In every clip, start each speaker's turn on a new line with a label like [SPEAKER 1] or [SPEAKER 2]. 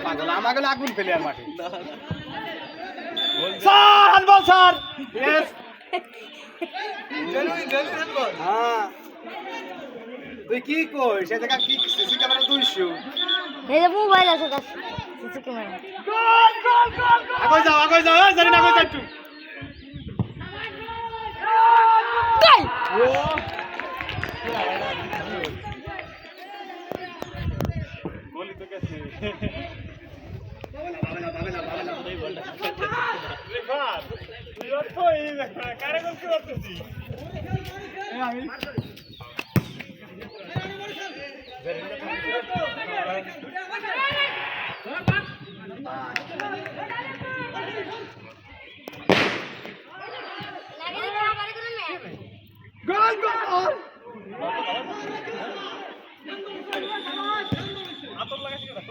[SPEAKER 1] পাগল আমাকে আগুন ফেলে আর মাঠে স্যার হ্যান্ডবল স্যার ইয়েস হ্যাঁ তুই কি কইস সে জায়গা কি সিসি ক্যামেরা তুলছু
[SPEAKER 2] এই যে মোবাইল আছে তার সিসি ক্যামেরা
[SPEAKER 1] আগে যাও জানি না কই যাইতু গোলি তো গেছে রেফার তুই তো এই কারে গোল কি করছিস আমি গোল গোল আতর লাগাইছিস না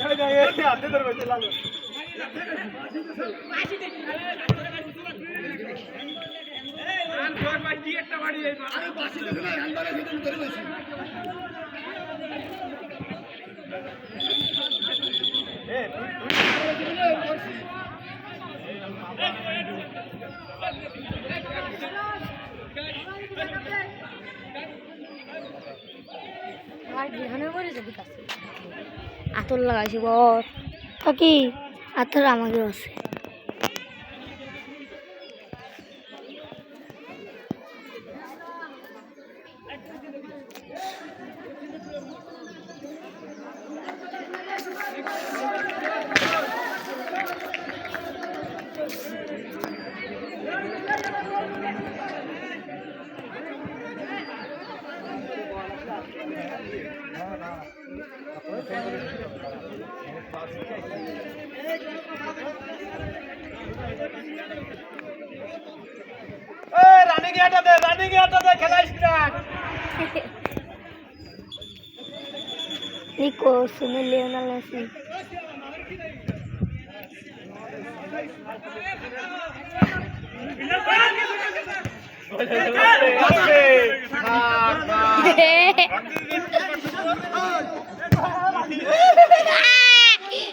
[SPEAKER 1] তুই যাই হাতে ধরে বসে লাগো মাসি দেখি এই রান ধর ভাই কি একটা বাড়ি এই আরে বাসি দেখো না রান ধরে ভিতর ধরে বসে
[SPEAKER 2] আতর লাগাইছি বর কি আতর আমাকে আছে
[SPEAKER 1] রানিং এটা দে খেলাইস না
[SPEAKER 2] নিকো সুনে লিওনেল মেসি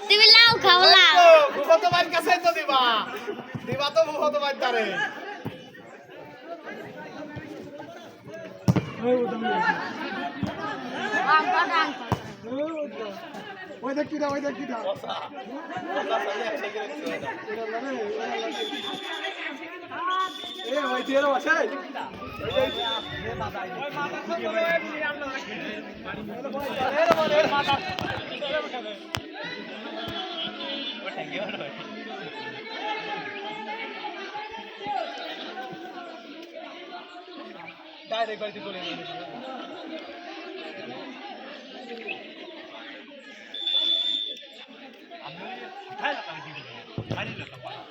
[SPEAKER 2] তুমি লাউ খাও লাউ
[SPEAKER 1] ভূত বাইর কাছে তো দিবা তো ভূত বাইর তারে ওই দেখ কিটা এ ওই তেরো আছে ডাইরেক্ট বাড়িতে চলে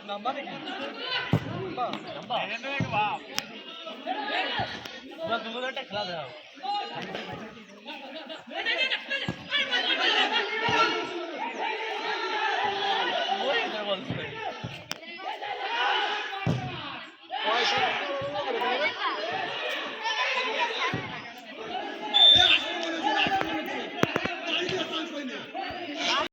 [SPEAKER 1] নাম্বার খেলা দেওয়া